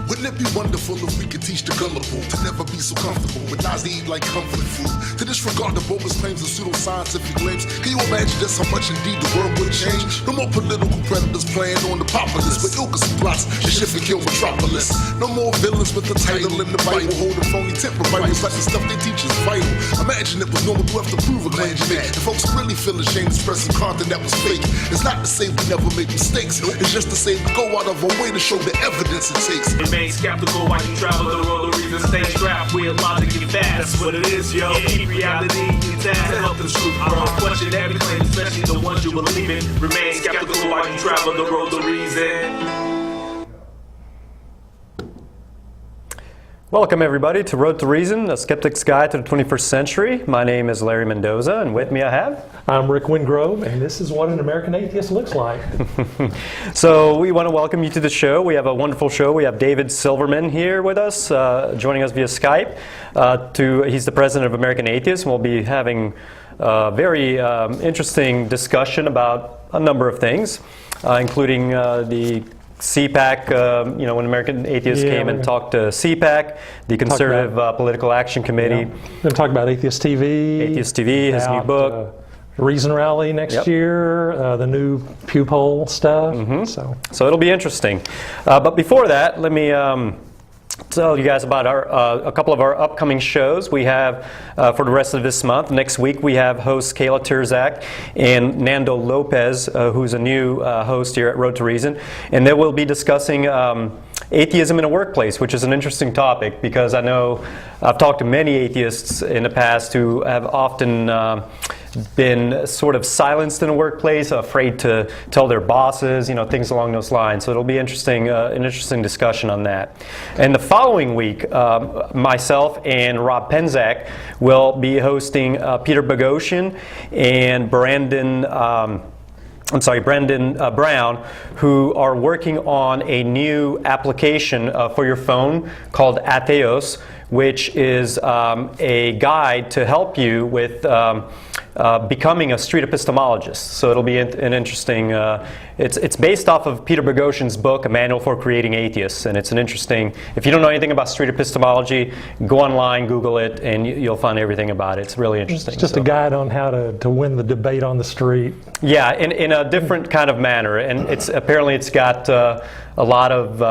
Wouldn't it be wonderful if we could teach the gullible to never be so comfortable with lies they eat like comfort food, to disregard the bogus claims and pseudoscientific claims? Can you imagine just how much indeed the world would change? No more political predators playing on the populace, but ilkas and plots to shift and kill metropolis. No more villains with the title in the Bible, holding phony temper Bibles like the stuff they teach is vital. Imagine it was normal to have to prove a claim you make, and folks really feel ashamed expressing content that was fake. It's not to say we never make mistakes, it's just to say we go out of our way to show the evidence it takes. Remain skeptical while you travel the road, the reason stay strapped with logic and facts. That's what it is, yo. Keep reality intact to help the truth grow. Question every claim, especially the ones you believe in. Remain skeptical while you travel the road, the reason. Welcome everybody to Road to Reason, a skeptic's guide to the 21st century. My name is Larry Mendoza, and with me I have... I'm Rick Wingrove, and this is what an American Atheist looks like. So we want to welcome you to the show. We have a wonderful show. We have David Silverman here with us, joining us via Skype. He's the president of American Atheist, and we'll be having a very interesting discussion about a number of things, including the CPAC, when American Atheist came and talked to CPAC, the Conservative Political Action Committee. We're going to talk about Atheist TV. Atheist TV, his new book. Reason Rally next year, the new Pew Poll stuff. So it'll be interesting. But before that, let me tell you guys about a couple of our upcoming shows we have for the rest of this month. Next week we have hosts Kayla Terzak and Nando Lopez, who's a new host here at Road to Reason, and they will be discussing atheism in a workplace, which is an interesting topic because I know I've talked to many atheists in the past who have often been sort of silenced in a workplace, afraid to tell their bosses, things along those lines. So it'll be interesting, an interesting discussion on that. And the following week, myself and Rob Penzak will be hosting Peter Boghossian and Brendan Brown, who are working on a new application for your phone called Atheist, which is a guide to help you with becoming a street epistemologist. So it'll be an interesting, it's based off of Peter Boghossian's book, A Manual for Creating Atheists, and it's an interesting, if you don't know anything about street epistemology, go online, Google it, and you'll find everything about it. It's really interesting. It's just a guide on how to win the debate on the street. Yeah, in a different kind of manner, and apparently it's got a lot of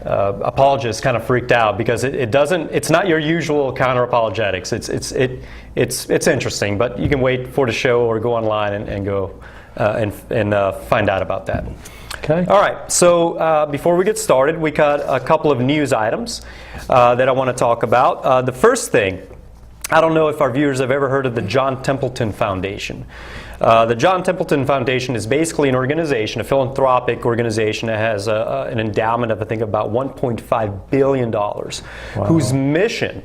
apologists kind of freaked out because it's not your usual counter apologetics. It's interesting, but you can wait for the show or go online and go and find out about that. Okay. All right. So before we get started, we got a couple of news items that I want to talk about. The first thing, I don't know if our viewers have ever heard of the John Templeton Foundation. The John Templeton Foundation is basically an organization, a philanthropic organization that has an endowment of, I think, about $1.5 billion, whose mission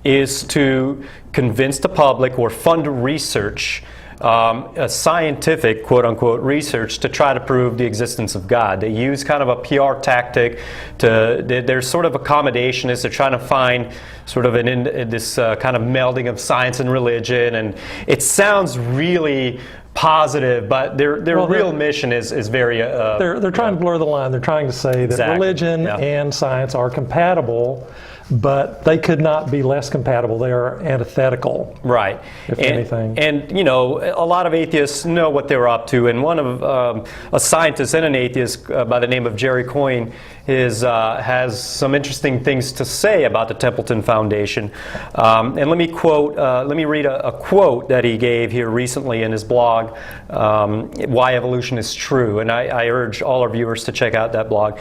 is to convince the public or fund research, a scientific, quote-unquote, research to try to prove the existence of God. They use kind of a PR tactic they're sort of accommodationist. They're trying to find sort of this kind of melding of science and religion, and it sounds really positive, but their real mission is very... they're trying to blur the line. They're trying to say that religion and science are compatible, but they could not be less compatible. They are antithetical. Right. If anything. And, a lot of atheists know what they're up to. And one of a scientist and an atheist by the name of Jerry Coyne has some interesting things to say about the Templeton Foundation. And let me read a quote that he gave here recently in his blog, Why Evolution is True. And I urge all our viewers to check out that blog.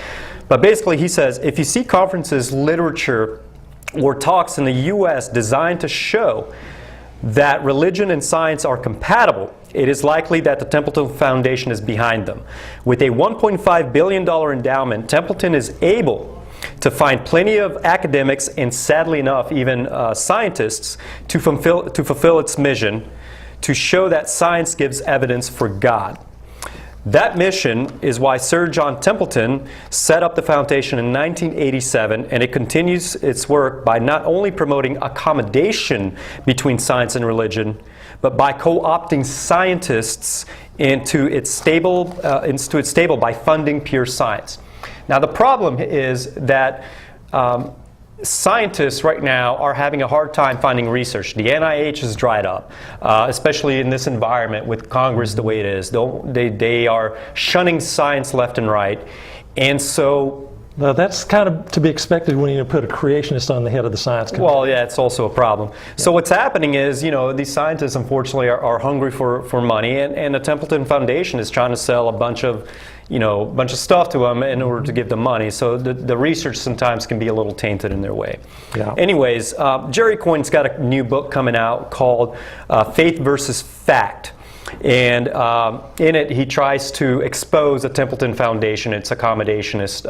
But basically he says, if you see conferences, literature, or talks in the U.S. designed to show that religion and science are compatible, it is likely that the Templeton Foundation is behind them. With a $1.5 billion endowment, Templeton is able to find plenty of academics and, sadly enough, even scientists to fulfill its mission to show that science gives evidence for God. That mission is why Sir John Templeton set up the foundation in 1987, and it continues its work by not only promoting accommodation between science and religion, but by co-opting scientists into its stable by funding pure science. Now the problem is that scientists right now are having a hard time finding research. The NIH has dried up, especially in this environment with Congress the way it is. They are shunning science left and right, and so that's kind of to be expected when you put a creationist on the head of the science committee. Well, yeah, it's also a problem. So what's happening is, these scientists unfortunately are hungry for money, and the Templeton Foundation is trying to sell a bunch of stuff to them in order to give them money. So the research sometimes can be a little tainted in their way. Yeah. Anyways, Jerry Coyne's got a new book coming out called Faith versus Fact. And in it, he tries to expose the Templeton Foundation, its accommodationist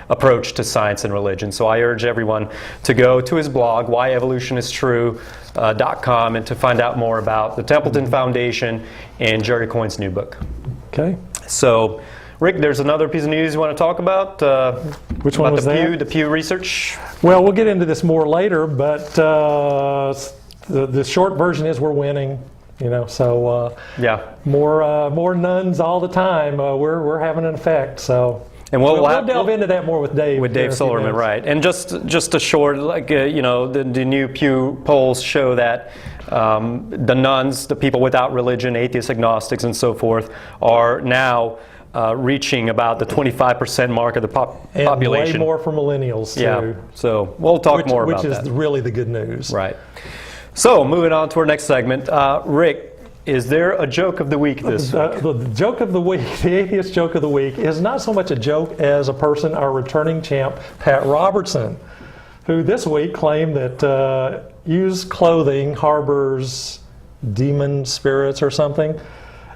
approach to science and religion. So I urge everyone to go to his blog, whyevolutionisttrue.com, and to find out more about the Templeton Foundation and Jerry Coyne's new book. Okay. So, Rick, there's another piece of news you want to talk about? Which one was that? The Pew Research? Well, we'll get into this more later, but the short version is we're winning. So yeah, more nuns all the time. We're having an effect. So, and we'll delve into that more with Dave. With Dave Silverman, right? And just a short, the new Pew polls show that the nuns, the people without religion, atheists, agnostics, and so forth, are now reaching about the 25% mark of the population. And way more for millennials too. Yeah. So we'll talk more about that. Which is really the good news. Right. So, moving on to our next segment. Rick, is there a joke of the week this week? The joke of the week, the atheist joke of the week, is not so much a joke as a person, our returning champ, Pat Robertson, who this week claimed that used clothing harbors demon spirits or something.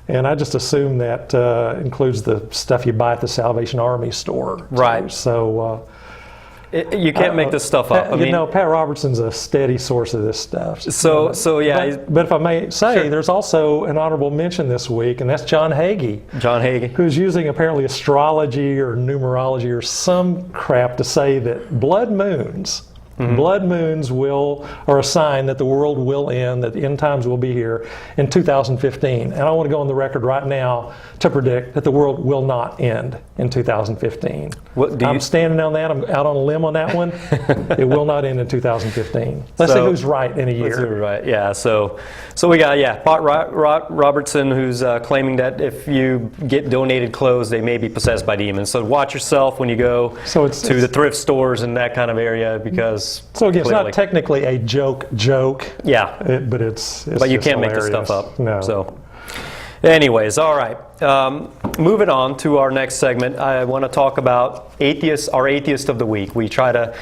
And I just assume that includes the stuff you buy at the Salvation Army store. Too. Right. So... you can't make this stuff up. I mean, Pat Robertson's a steady source of this stuff. So yeah. But if I may say, sure. There's also an honorable mention this week, and that's John Hagee. John Hagee. Who's using apparently astrology or numerology or some crap to say that blood moons are a sign that the world will end, that the end times will be here in 2015. And I want to go on the record right now to predict that the world will not end in 2015. I'm standing on that. I'm out on a limb on that one. It will not end in 2015. Let's see who's right in a year. Let's see who's right. Yeah. So we got Pat Robertson, who's claiming that if you get donated clothes, they may be possessed by demons. So watch yourself when you go to the thrift stores in that kind of area, because so again, clearly, it's not technically a joke. Yeah. But it's but you can't make this stuff up. No. So. Anyways, all right. Moving on to our next segment, I want to talk about our atheist of the week. We try to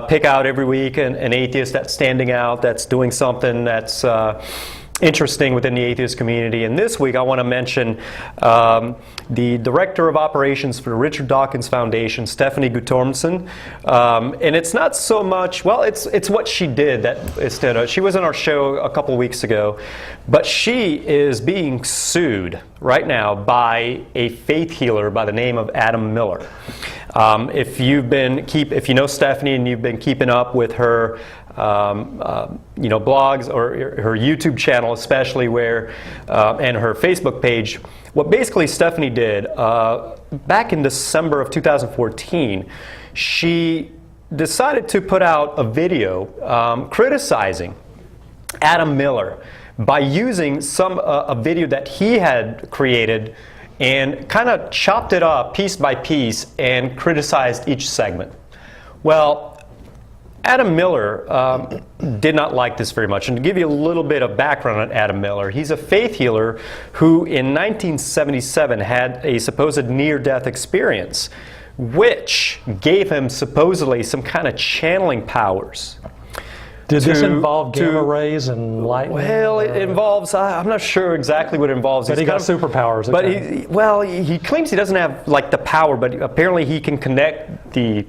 pick out every week an atheist that's standing out, that's doing something that's interesting within the atheist community. And this week I want to mention the Director of Operations for the Richard Dawkins Foundation, Stephanie Guttormson. And it's not so much, well, it's what she did that she was on our show a couple weeks ago, but she is being sued right now by a faith healer by the name of Adam Miller. If you know Stephanie and you've been keeping up with her blogs or her YouTube channel, especially and her Facebook page, what basically Stephanie did back in December of 2014, she decided to put out a video criticizing Adam Miller by using a video that he had created and kind of chopped it up piece by piece and criticized each segment. Well, Adam Miller did not like this very much. And to give you a little bit of background on Adam Miller, he's a faith healer who in 1977 had a supposed near-death experience, which gave him supposedly some kind of channeling powers. Did this involve gamma rays and lightning? Well, it involves, I'm not sure exactly what it involves. But he got superpowers. Okay. But he claims he doesn't have the power, but apparently he can connect the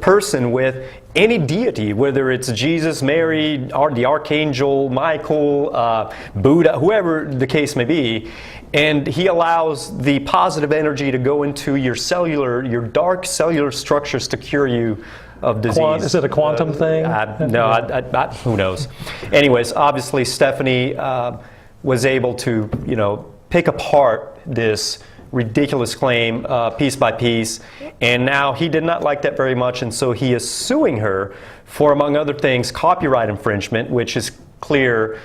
person with any deity, whether it's Jesus, Mary, or the Archangel, Michael, Buddha, whoever the case may be, and he allows the positive energy to go into your dark cellular structures to cure you of disease. Is it a quantum thing? No, who knows. Anyways, obviously Stephanie was able to, pick apart this ridiculous claim piece by piece, and now he did not like that very much, and so he is suing her for, among other things, copyright infringement, which is clear.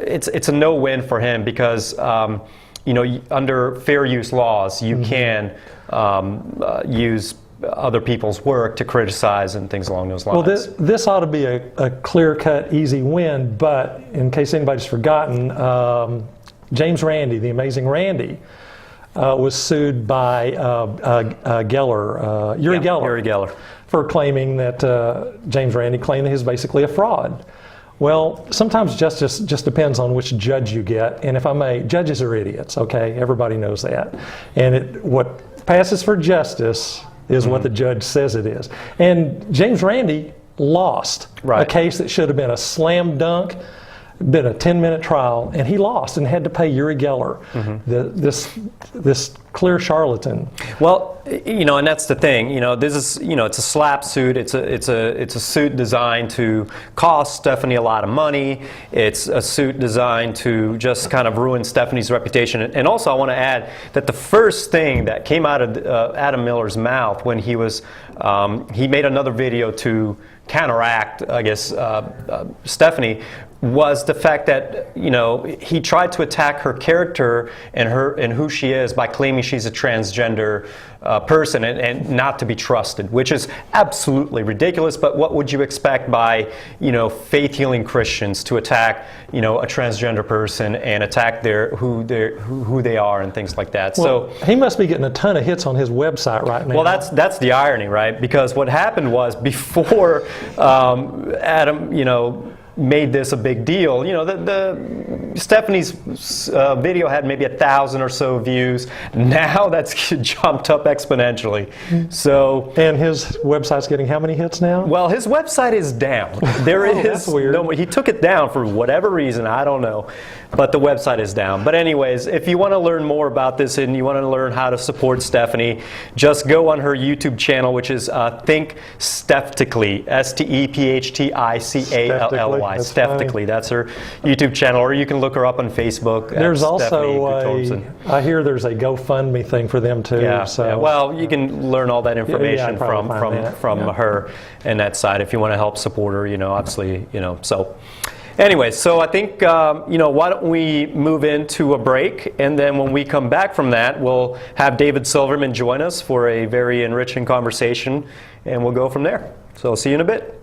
It's a no-win for him because you know, under fair use laws, you can use other people's work to criticize and things along those lines. Well, this ought to be a clear-cut, easy win, but in case anybody's forgotten, James Randi, the amazing Randy, was sued by Geller, Uri Geller, for claiming that James Randi claimed that he was basically a fraud. Well, sometimes justice just depends on which judge you get, and if I may, judges are idiots, okay? Everybody knows that. And what passes for justice is what the judge says it is. And James Randi lost a case that should have been a slam dunk, been a 10-minute trial, and he lost and had to pay Uri Geller, this clear charlatan. Well, you know, and that's the thing. You know, this is, you know, it's a slap suit. It's a suit designed to cost Stephanie a lot of money. It's a suit designed to just kind of ruin Stephanie's reputation. And also, I want to add that the first thing that came out of Adam Miller's mouth when he was, he made another video to counteract, I guess, Stephanie, was the fact that, you know, he tried to attack her character and who she is by claiming she's a transgender person and not to be trusted, which is absolutely ridiculous. But what would you expect by, you know, faith-healing Christians to attack, you know, a transgender person and attack who they are and things like that? Well, so he must be getting a ton of hits on his website right now. Well, that's the irony, right? Because what happened was before Adam, you know, made this a big deal. You know, the Stephanie's video had maybe 1,000 or so views. Now that's jumped up exponentially. So, and his website's getting how many hits now? Well, his website is down. That's weird. No, he took it down for whatever reason, I don't know. But the website is down. But anyways, if you want to learn more about this and you want to learn how to support Stephanie, just go on her YouTube channel, which is Think Steptically, Steptically, Steptically. That's her YouTube channel, or you can look her up on Facebook. There's also I hear there's a GoFundMe thing for them too. Yeah, so. yeah. Well, you can learn all that information from her and that side if you want to help support her. You know, obviously, you know. So, anyway, so I think you know, why don't we move into a break, and then when we come back from that, we'll have David Silverman join us for a very enriching conversation, and we'll go from there. So, I'll see you in a bit.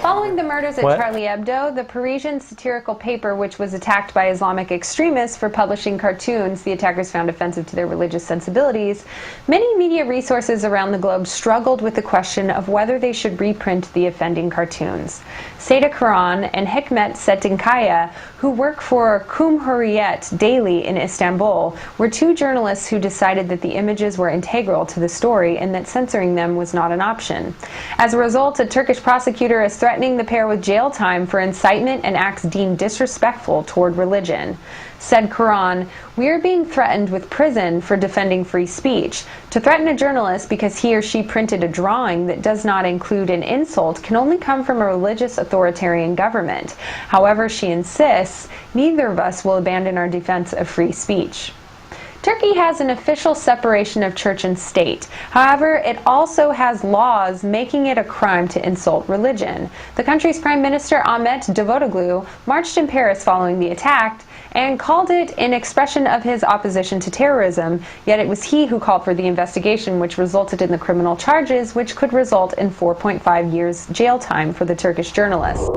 Following the murders at Charlie Hebdo, the Parisian satirical paper, which was attacked by Islamic extremists for publishing cartoons the attackers found offensive to their religious sensibilities, many media resources around the globe struggled with the question of whether they should reprint the offending cartoons. Seda Karan and Hikmet Setinkaya, who work for Cumhuriyet Daily in Istanbul, were two journalists who decided that the images were integral to the story and that censoring them was not an option. As a result, a Turkish prosecutor is threatening the pair with jail time for incitement and acts deemed disrespectful toward religion. Said Karan, "We are being threatened with prison for defending free speech. To threaten a journalist because he or she printed a drawing that does not include an insult can only come from a religious authoritarian government. However, she insists, neither of us will abandon our defense of free speech." Turkey has an official separation of church and state. However, it also has laws making it a crime to insult religion. The country's Prime Minister Ahmet Davutoglu marched in Paris following the attack and called it an expression of his opposition to terrorism, yet it was he who called for the investigation, which resulted in the criminal charges, which could result in 4.5 years jail time for the Turkish journalist.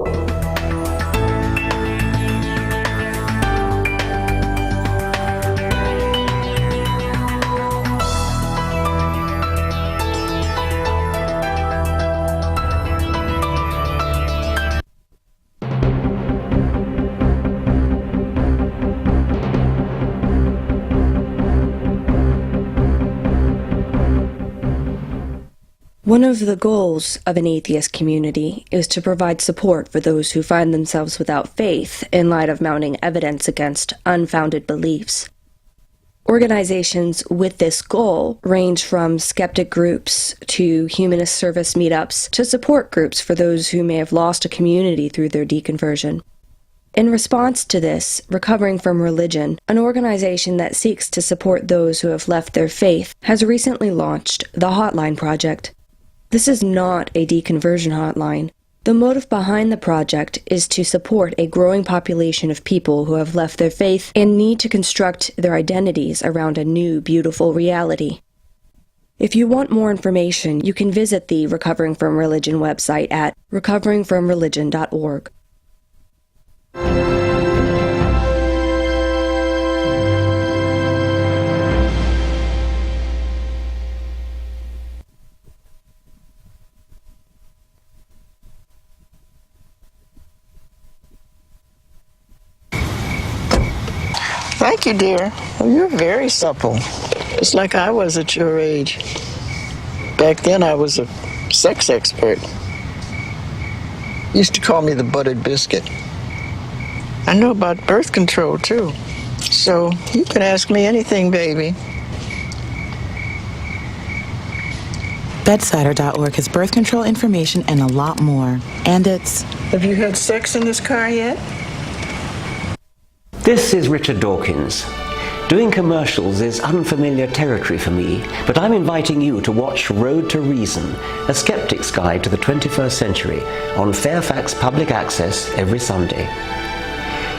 One of the goals of an atheist community is to provide support for those who find themselves without faith in light of mounting evidence against unfounded beliefs. Organizations with this goal range from skeptic groups to humanist service meetups to support groups for those who may have lost a community through their deconversion. In response to this, Recovering from Religion, an organization that seeks to support those who have left their faith, has recently launched the Hotline Project. This is not a deconversion hotline. The motive behind the project is to support a growing population of people who have left their faith and need to construct their identities around a new, beautiful reality. If you want more information, you can visit the Recovering from Religion website at recoveringfromreligion.org. Thank you, dear. Well, you're very supple. It's like I was at your age. Back then, I was a sex expert. Used to call me the buttered biscuit. I know about birth control, too. So you can ask me anything, baby. Bedsider.org has birth control information and a lot more. And it's... Have you had sex in this car yet? This is Richard Dawkins. Doing commercials is unfamiliar territory for me, but I'm inviting you to watch Road to Reason, a skeptic's guide to the 21st century, on Fairfax Public Access every Sunday.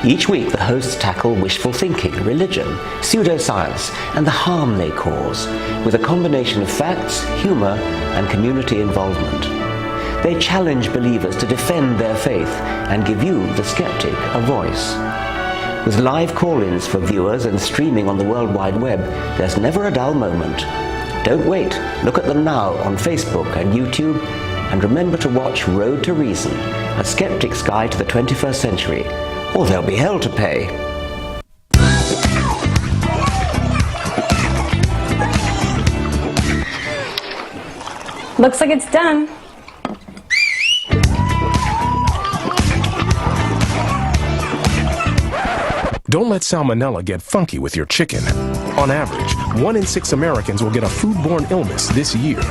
Each week the hosts tackle wishful thinking, religion, pseudoscience, and the harm they cause, with a combination of facts, humor, and community involvement. They challenge believers to defend their faith and give you, the skeptic, a voice. With live call-ins for viewers and streaming on the World Wide Web, there's never a dull moment. Don't wait. Look at them now on Facebook and YouTube, and remember to watch Road to Reason, a skeptic's guide to the 21st century, or there'll be hell to pay. Looks like it's done. Don't let salmonella get funky with your chicken. On average, 1 in 6 Americans will get a foodborne illness this year.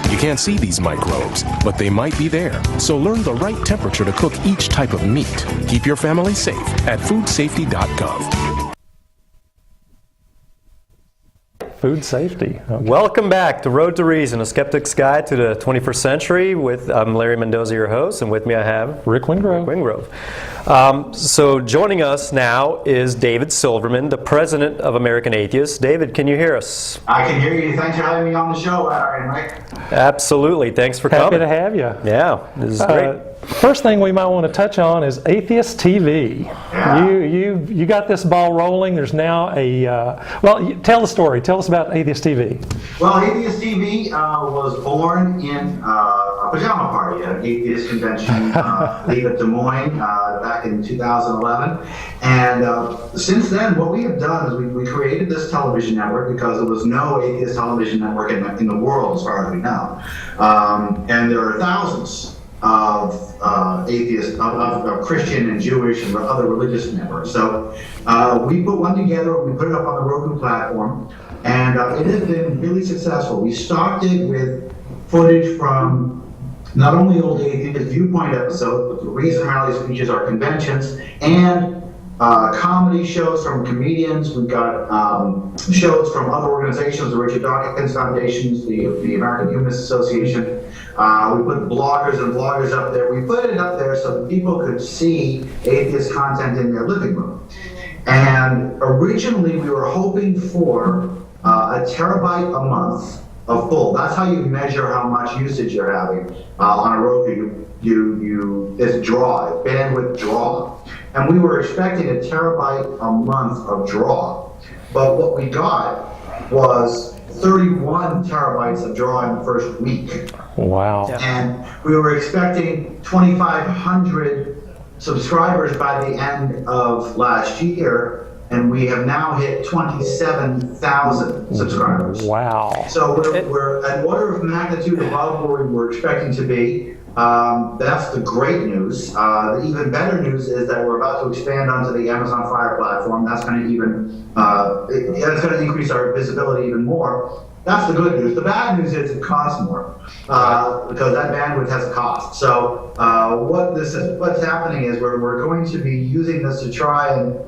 You can't see these microbes, but they might be there. So learn the right temperature to cook each type of meat. Keep your family safe at foodsafety.gov. Food safety. Okay. Welcome back to Road to Reason, a skeptic's guide to the 21st century. I'm Larry Mendoza, your host, and with me I have Rick Wingrove. So joining us now is David Silverman, the president of American Atheist. David, can you hear us? I can hear you. Thanks for having me on the show, Larry and Mike. Absolutely. Thanks for coming. Happy to have you. Yeah, this is great. First thing we might want to touch on is Atheist TV. Yeah. You got this ball rolling. There's now tell the story. Tell us about Atheist TV. Well, Atheist TV was born in a pajama party at an atheist convention, I believe at Des Moines, back in 2011. And since then, what we have done is we created this television network because there was no atheist television network in the world, as far as we know. And there are thousands of atheist, of Christian and Jewish and other religious networks. So we put one together, we put it up on the Roku platform, and it has been really successful. We stocked it with footage from not only old atheist viewpoint episodes, but the reason rally speeches, our conventions, and comedy shows from comedians. We've got shows from other organizations, the Richard Dawkins Foundations, the American Humanist Association. We put bloggers and vloggers up there. We put it up there so that people could see atheist content in their living room. And originally we were hoping for a terabyte a month of full. That's how you measure how much usage you're having on a Roku. It's draw, it's bandwidth draw. And we were expecting a terabyte a month of draw. But what we got was 31 terabytes of draw in the first week. Wow. And we were expecting 2,500 subscribers by the end of last year, and we have now hit 27,000 subscribers. Wow. So we're an order of magnitude above where we were expecting to be. That's the great news. The even better news is that we're about to expand onto the Amazon Fire platform. That's going to that's going to increase our visibility even more. That's the good news. The bad news is it costs more because that bandwidth has a cost. So what's happening is we're going to be using this to try and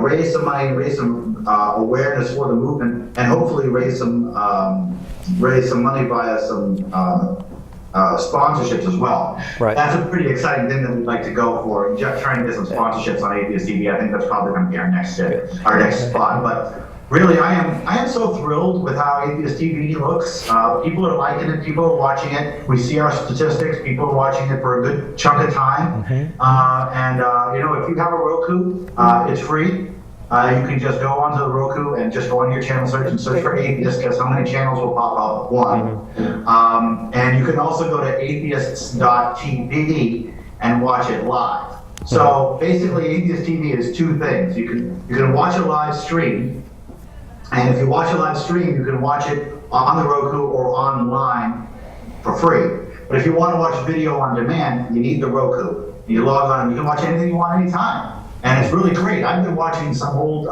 raise some money, raise some awareness for the movement, and hopefully raise some money via some sponsorships as well. Right. That's a pretty exciting thing that we'd like to go for. Just trying to get some sponsorships on Atheist TV. I think that's probably going to be our next spot. But really, I am so thrilled with how Atheist TV looks. People are liking it. People are watching it. We see our statistics. People are watching it for a good chunk of time. If you have a Roku, it's free. You can just go onto the Roku and just go on your channel search and search for Atheist, because how many channels will pop up? One. And you can also go to atheists.tv and watch it live. So basically, Atheist TV is two things. You can watch a live stream, and if you watch a live stream, you can watch it on the Roku or online for free. But if you want to watch video on demand, you need the Roku. You log on and you can watch anything you want anytime. And it's really great. I've been watching some old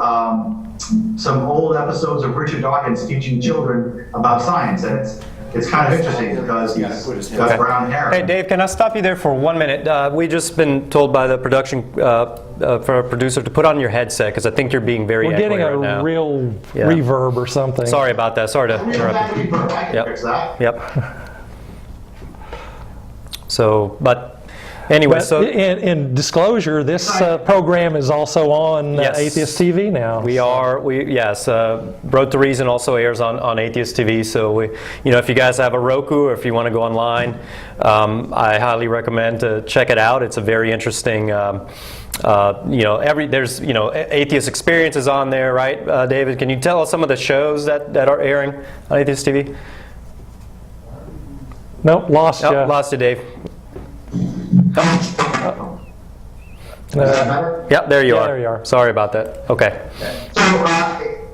episodes of Richard Dawkins teaching children about science, and it's kind of interesting because he's got brown hair. Hey, Dave, can I stop you there for 1 minute? We just been told by the production for our producer to put on your headset because I think you're being very echoey getting a right now. real reverb or something. Sorry about that. Sorry to interrupt you. I can fix that. Yep. So, but anyway, so in disclosure, this program is also on Atheist TV now. Yes. Road to Reason also airs on Atheist TV. So if you guys have a Roku or if you want to go online, I highly recommend to check it out. It's a very interesting. There's Atheist Experiences on there, right? David, can you tell us some of the shows that are airing on Atheist TV? Nope, lost you. Lost you, Dave. Yep, there you are. There you are. Sorry about that. Okay. So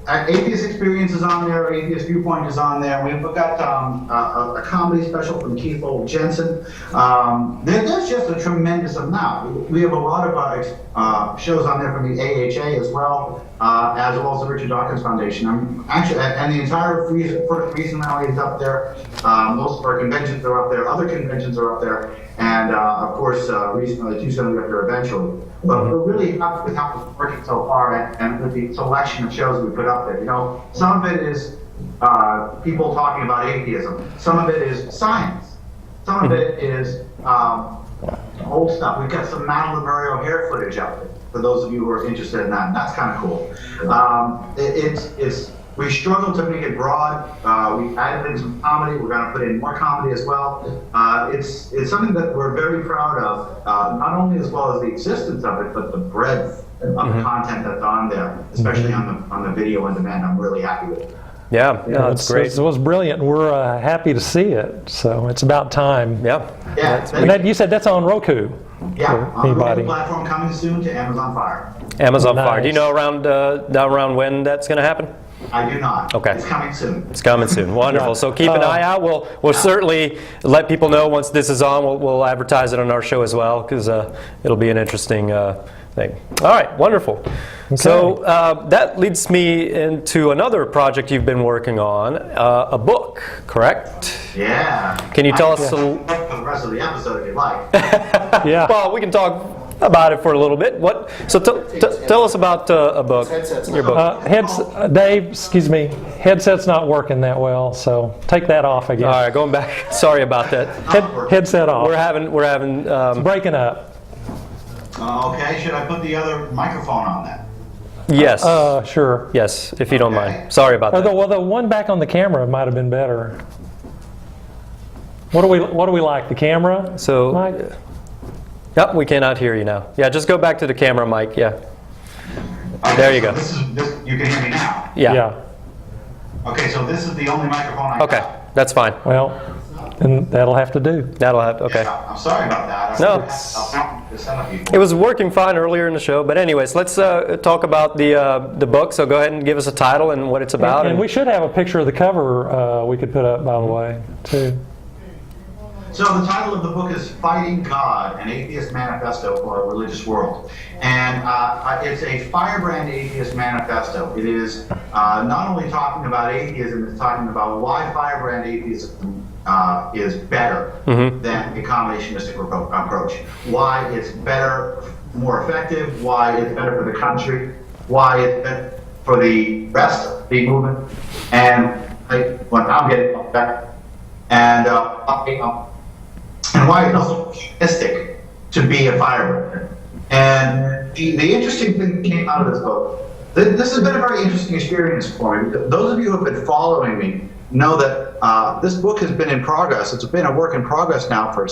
Atheist Experience is on there, Atheist Viewpoint is on there. We've got a comedy special from Keith Jensen. There's just a tremendous amount. We have a lot of shows on there from the AHA as well as the Richard Dawkins Foundation. And the entire First Reason Rally is up there. Most of our conventions are up there. Other conventions are up there. And of course, Reason Rally 2's going to be up there eventually. But we're really happy with how it's working so far and with the selection of shows we put up there. Some of it is people talking about atheism. Some of it is science. Some of it is old stuff. We've got some Madeline Murray O'Hare footage up there for those of you who are interested in that. And that's kind of cool. We struggled to make it broad. We added in some comedy. We're going to put in more comedy as well. It's something that we're very proud of, not only as well as the existence of it, but the breadth of the content that's on there, especially on the video on demand. I'm really happy with it. Yeah, it's great. It was brilliant. We're happy to see it. So it's about time. Yeah. And you said that's on Roku. Yeah, on the Roku platform, coming soon to Amazon Fire. Amazon Fire. Do you know around when that's going to happen? I do not. Okay. It's coming soon. It's coming soon. Wonderful. So keep an eye out. We'll certainly let people know once this is on. We'll advertise it on our show as well because it'll be an interesting thing. All right. Wonderful. Okay. So that leads me into another project you've been working on, a book, correct? Yeah. Can you tell us for the rest of the episode if you'd like? Yeah. Well, we can talk about it for a little bit. So tell us about a book. Your book. Dave, excuse me. Headset's not working that well, so take that off again. All right, going back. Sorry about that. Headset off. We're having. It's breaking up. Okay. Should I put the other microphone on that? Yes. Sure. Yes, if you don't mind. Sorry about that. Well, the one back on the camera might have been better. What do we like? The camera? So. Mike? Yep, we cannot hear you now. Yeah, just go back to the camera, Mike. Yeah. There you go. You can hear me now? Yeah. Okay, so this is the only microphone I have. Okay, that's fine. Well, and that'll have to do. Okay. Yeah, I'm sorry about that. No. It was working fine earlier in the show, but anyways, let's talk about the book. So go ahead and give us a title and what it's about. And we should have a picture of the cover we could put up, by the way, too. So the title of the book is Fighting God, an Atheist Manifesto for a Religious World. And it's a firebrand atheist manifesto. It is not only talking about atheism, it's talking about why firebrand atheism is better than the accommodationistic approach. Why it's better, more effective, why it's better for the country, why it's better for the rest of the movement. And I'm getting back. And why it's so optimistic to be a firebrand. And the interesting thing that came out of this book, this has been a very interesting experience for me. Those of you who have been following me know that this book has been in progress. It's been a work in progress now for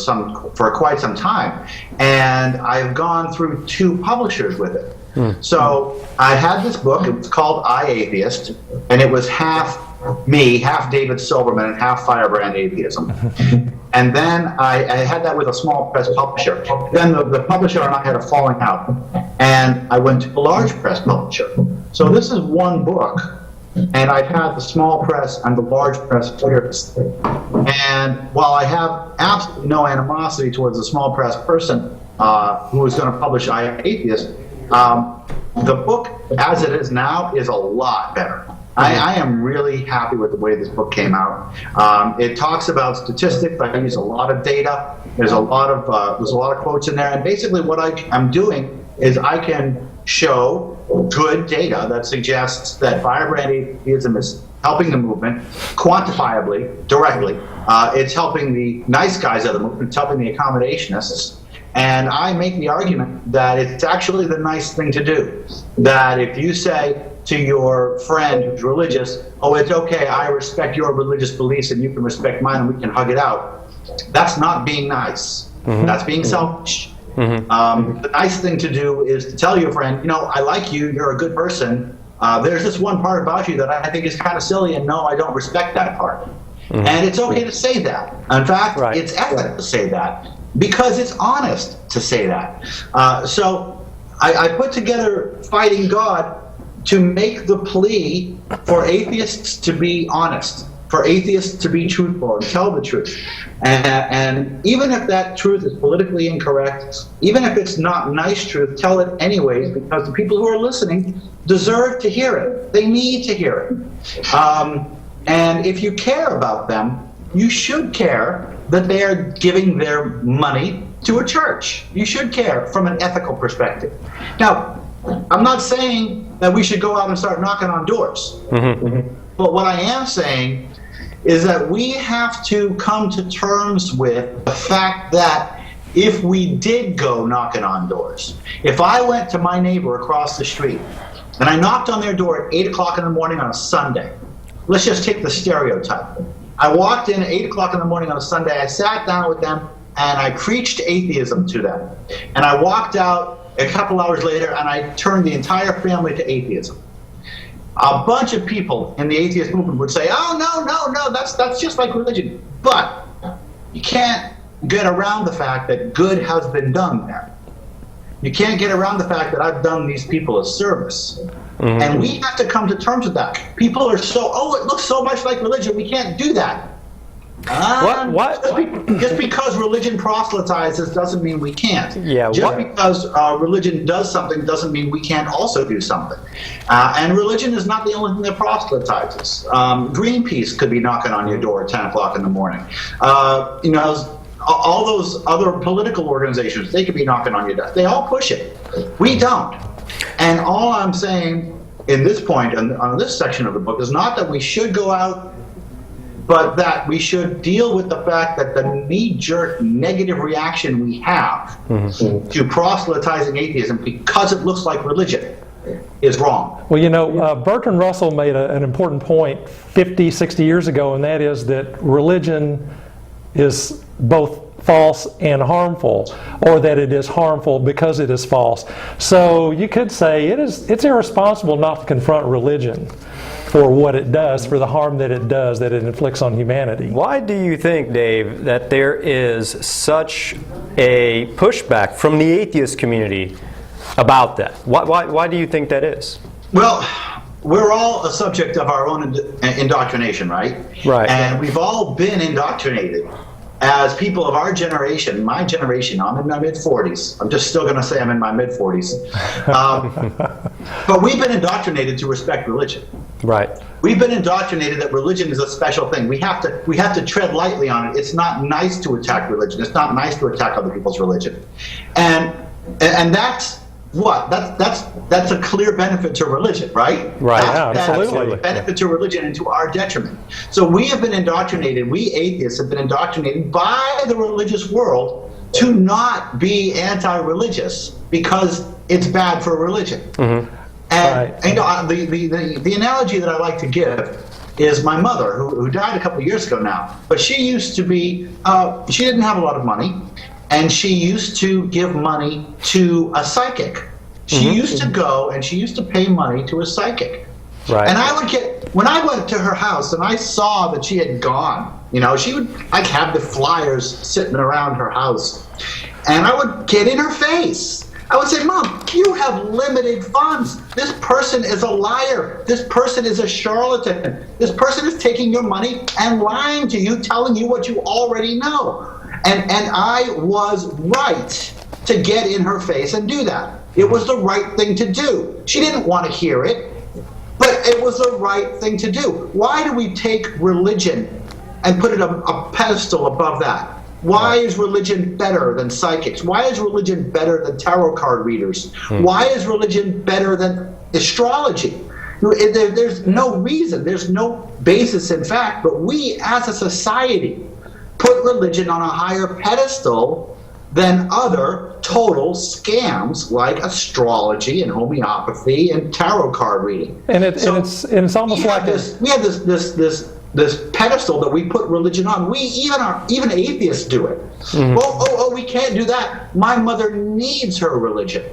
quite some time. And I've gone through 2 publishers with it. So I had this book, it was called I, Atheist, and it was half me, half David Silverman, and half firebrand atheism. And then I had that with a small press publisher. Then the publisher and I had a falling out, and I went to a large press publisher. So this is one book, and I've had the small press and the large press players. And while I have absolutely no animosity towards the small press person who is going to publish I Am Atheist, the book as it is now is a lot better. I am really happy with the way this book came out. It talks about statistics. I use a lot of data. There's a lot of quotes in there. And basically what I'm doing is I can show good data that suggests that firebrand atheism is helping the movement quantifiably, directly. It's helping the nice guys of the movement. It's helping the accommodationists. And I make the argument that it's actually the nice thing to do. That if you say to your friend who's religious, oh, it's okay, I respect your religious beliefs and you can respect mine and we can hug it out, that's not being nice. That's being selfish. The nice thing to do is to tell your friend, you know, I like you, you're a good person. There's this one part about you that I think is kind of silly, and no, I don't respect that part. And it's okay to say that. In fact, it's ethical to say that, because it's honest to say that. So I put together Fighting God to make the plea for atheists to be honest, for atheists to be truthful and tell the truth. And even if that truth is politically incorrect, even if it's not nice truth, tell it anyways, because the people who are listening deserve to hear it. They need to hear it. And if you care about them, you should care that they are giving their money to a church. You should care from an ethical perspective. Now, I'm not saying that we should go out and start knocking on doors. But what I am saying is that we have to come to terms with the fact that if we did go knocking on doors, if I went to my neighbor across the street and I knocked on their door at 8 o'clock in the morning on a Sunday, let's just take the stereotype. I walked in at 8 o'clock in the morning on a Sunday, I sat down with them, and I preached atheism to them. And I walked out a couple hours later, and I turned the entire family to atheism. A bunch of people in the atheist movement would say, oh, no, that's just like religion. But you can't get around the fact that good has been done there. You can't get around the fact that I've done these people a service. And we have to come to terms with that. People are so, oh, it looks so much like religion, we can't do that. What? Just because religion proselytizes doesn't mean we can't. Yeah. Just because religion does something doesn't mean we can't also do something. And religion is not the only thing that proselytizes. Greenpeace could be knocking on your door at 10 o'clock in the morning. You know, all those other political organizations, they could be knocking on your door. They all push it. We don't. And all I'm saying in this point, on this section of the book, is not that we should go out, but that we should deal with the fact that the knee-jerk negative reaction we have to proselytizing atheism because it looks like religion is wrong. Well, you know, Bertrand Russell made an important point 50, 60 years ago, and that is that religion is both false and harmful, or that it is harmful because it is false. So you could say it's irresponsible not to confront religion for what it does, for the harm that it does, that it inflicts on humanity. Why do you think, Dave, that there is such a pushback from the atheist community about that? Why do you think that is? Well, we're all a subject of our own indoctrination, right? Right. And we've all been indoctrinated as people of our generation, my generation, I'm in my mid-40s. I'm just still going to say I'm in my mid-40s. But we've been indoctrinated to respect religion. Right. We've been indoctrinated that religion is a special thing. We have to tread lightly on it. It's not nice to attack religion. It's not nice to attack other people's religion. And that's what? That's a clear benefit to religion, right? Right, yeah, absolutely. That's a benefit to religion and to our detriment. So we have been indoctrinated, we atheists have been indoctrinated by the religious world to not be anti-religious because it's bad for religion. And you know, the analogy that I like to give is my mother, who died a couple of years ago now. But she used to be, she didn't have a lot of money, and she used to give money to a psychic. She used to go and she used to pay money to a psychic. Right. And I would get, when I went to her house and I saw that she had gone, you know, she would like have the flyers sitting around her house, and I would get in her face. I would say, Mom, you have limited funds. This person is a liar. This person is a charlatan. This person is taking your money and lying to you, telling you what you already know. And I was right to get in her face and do that. It was the right thing to do. She didn't want to hear it, but it was the right thing to do. Why do we take religion and put it a pedestal above that? Why is religion better than psychics? Why is religion better than tarot card readers? Why is religion better than astrology? There's no reason, there's no basis in fact, but we as a society put religion on a higher pedestal than other total scams like astrology and homeopathy and tarot card reading. And it's almost like we have this pedestal that we put religion on. We even atheists do it. Oh, we can't do that. My mother needs her religion.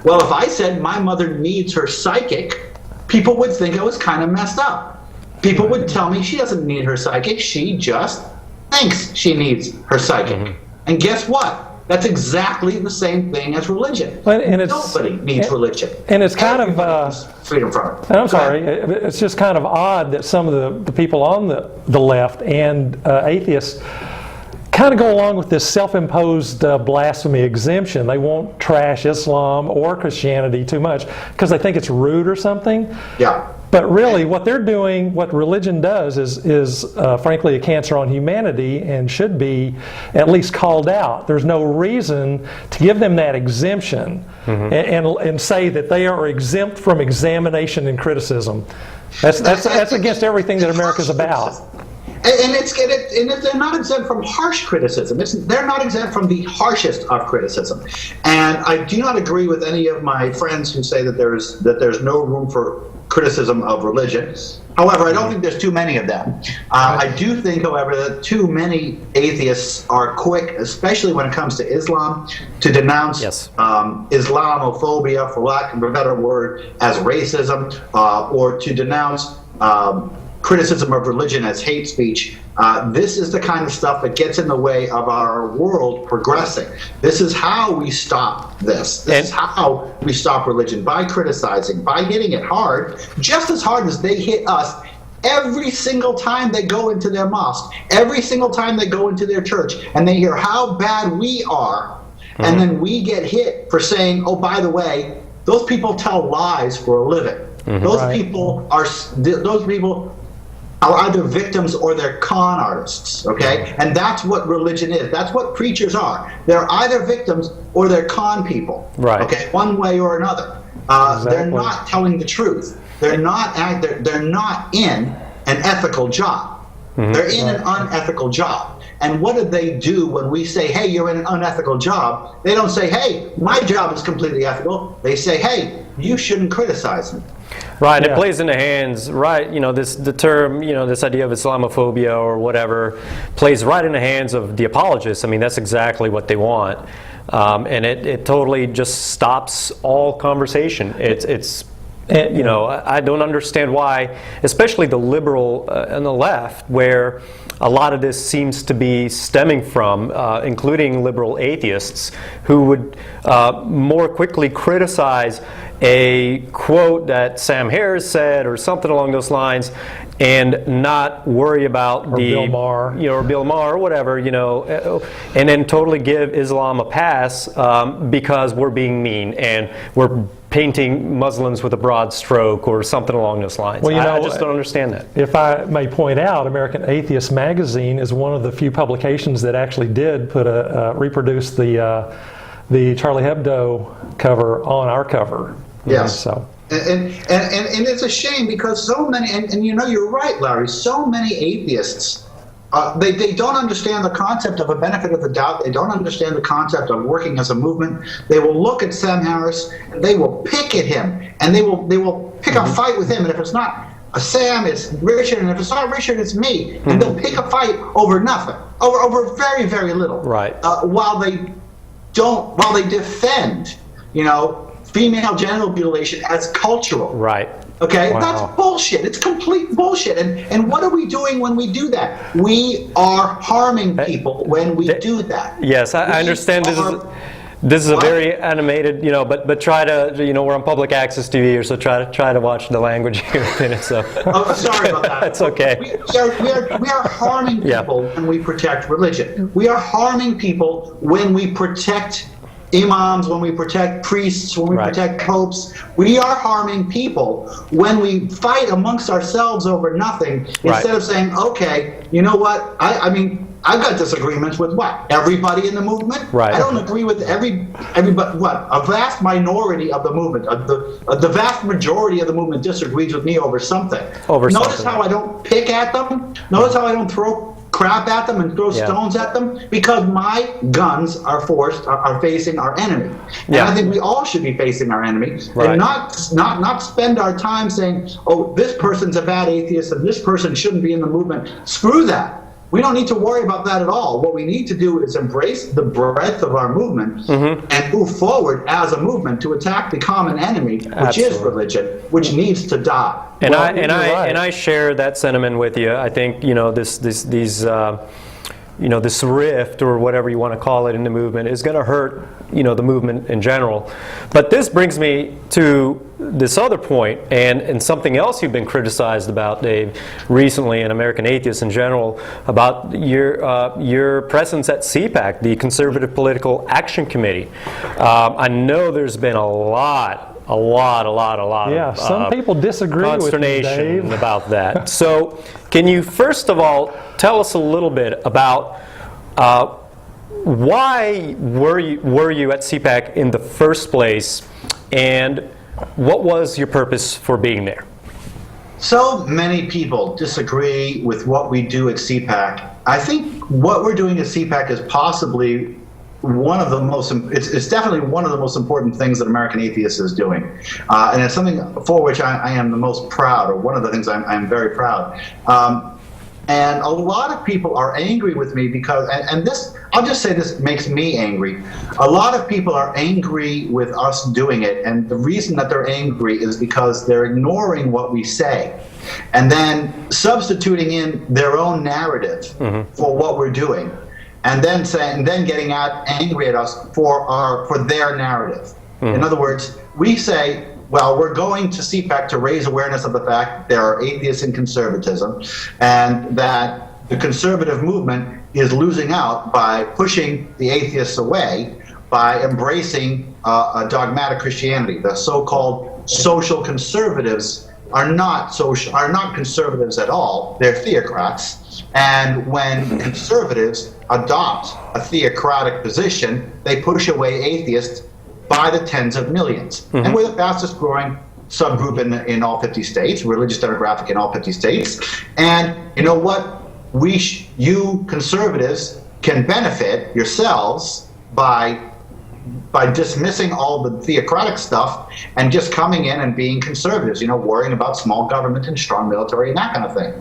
Well, if I said my mother needs her psychic, people would think I was kind of messed up. People would tell me she doesn't need her psychic. She just thinks she needs her psychic. And guess what? That's exactly the same thing as religion. Nobody needs religion. And it's kind of freedom from it. I'm sorry. It's just kind of odd that some of the people on the left and atheists kind of go along with this self-imposed blasphemy exemption. They won't trash Islam or Christianity too much because they think it's rude or something. Yeah. But really, what they're doing, what religion does, is frankly a cancer on humanity and should be at least called out. There's no reason to give them that exemption and say that they are exempt from examination and criticism. That's against everything that America's about. And they're not exempt from harsh criticism. They're not exempt from the harshest of criticism. And I do not agree with any of my friends who say that there's no room for criticism of religion. However, I don't think there's too many of them. I do think, however, that too many atheists are quick, especially when it comes to Islam, to denounce Islamophobia, for lack of a better word, as racism, or to denounce criticism of religion as hate speech. This is the kind of stuff that gets in the way of our world progressing. This is how we stop this. This is how we stop religion, by criticizing, by hitting it hard, just as hard as they hit us every single time they go into their mosque, every single time they go into their church, and they hear how bad we are, and then we get hit for saying, oh, by the way, those people tell lies for a living. Those people are either victims or they're con artists, okay? And that's what religion is. That's what preachers are. They're either victims or they're con people, okay? One way or another. They're not telling the truth. They're not in an ethical job. They're in an unethical job. And what do they do when we say, hey, you're in an unethical job? They don't say, hey, my job is completely ethical. They say, hey, you shouldn't criticize me. Right, and it plays into hands, right, you know, the term, you know, this idea of Islamophobia or whatever plays right in the hands of the apologists. I mean, that's exactly what they want. And it totally just stops all conversation. It's You know, I don't understand why, especially the liberal and the left, where a lot of this seems to be stemming from, including liberal atheists, who would more quickly criticize a quote that Sam Harris said or something along those lines, and not worry about Bill Maher, or Bill Maher or whatever, and then totally give Islam a pass because we're being mean and we're painting Muslims with a broad stroke or something along those lines. Well, I just don't understand that. If I may point out, American Atheist magazine is one of the few publications that actually did put reproduce the Charlie Hebdo cover on our cover. Yes. So. And it's a shame because so many, and you're right, Larry, so many atheists, they don't understand the concept of a benefit of the doubt. They don't understand the concept of working as a movement. They will look at Sam Harris, and they will pick at him, and they will pick a fight with him. And if it's not Sam, it's Richard, and if it's not Richard, it's me. And they'll pick a fight over nothing, over very, very little. Right. While they defend, female genital mutilation as cultural. Right. Okay, wow. That's bullshit. It's complete bullshit. And what are we doing when we do that? We are harming people when we do that. Yes, I understand this is a very animated, but try to, we're on public access TV here, so try to watch the language here in it. So. Oh, sorry about that. It's okay. We are harming people when we protect religion. We are harming people when we protect imams, when we protect priests, when we protect popes. We are harming people when we fight amongst ourselves over nothing instead of saying, okay, you know what? I mean, I've got disagreements with what? Everybody in the movement? Right. I don't agree with everybody. What? A vast minority of the movement, the vast majority of the movement disagrees with me over something. Notice how I don't pick at them? Notice how I don't throw crap at them and throw stones at them, because my guns are facing our enemy. And I think we all should be facing our enemy and not spend our time saying, oh, this person's a bad atheist and this person shouldn't be in the movement. Screw that. We don't need to worry about that at all. What we need to do is embrace the breadth of our movement and move forward as a movement to attack the common enemy, which is religion, which needs to die. And I share that sentiment with you. I think this rift, or whatever you want to call it, in the movement is going to hurt the movement in general. But this brings me to this other point, and something else you've been criticized about, Dave, recently, in American Atheists in general, about your presence at CPAC, the Conservative Political Action Committee. I know there's been a lot of some people disagree consternation with me, Dave, about that. So can you first of all tell us a little bit about why were you at CPAC in the first place, and what was your purpose for being there? So many people disagree with what we do at CPAC. I think what we're doing at CPAC is possibly one of the most, it's definitely one of the most important things that American Atheist is doing. And it's something for which I am the most proud, or one of the things I'm very proud. And a lot of people are angry with me because, and this, I'll just say this makes me angry. A lot of people are angry with us doing it, and the reason that they're angry is because they're ignoring what we say and then substituting in their own narrative for what we're doing, and then getting angry at us for their narrative. In other words, we say, well, we're going to CPAC to raise awareness of the fact there are atheists in conservatism, and that the conservative movement is losing out by pushing the atheists away by embracing a dogmatic Christianity. The so-called social conservatives are not conservatives at all. They're theocrats. And when conservatives adopt a theocratic position, they push away atheists by the tens of millions. And we're the fastest growing subgroup in all 50 states, religious demographic in all 50 states. And you know what? You conservatives can benefit yourselves by dismissing all the theocratic stuff and just coming in and being conservatives, worrying about small government and strong military and that kind of thing.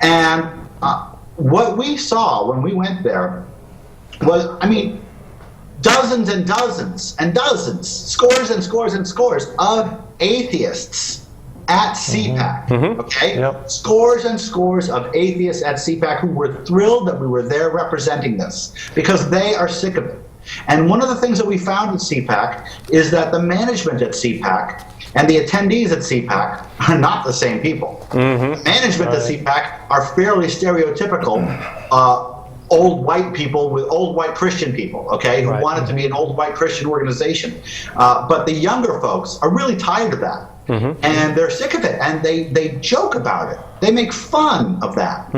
And what we saw when we went there was, dozens and dozens and dozens, scores and scores and scores of atheists at CPAC, okay? Yep. Scores and scores of atheists at CPAC who were thrilled that we were there representing this because they are sick of it. And one of the things that we found at CPAC is that the management at CPAC and the attendees at CPAC are not the same people. The management at CPAC are fairly stereotypical old white people with old white Christian people, okay, who want it to be an old white Christian organization. But the younger folks are really tired of that. And they're sick of it, and they joke about it. They make fun of that.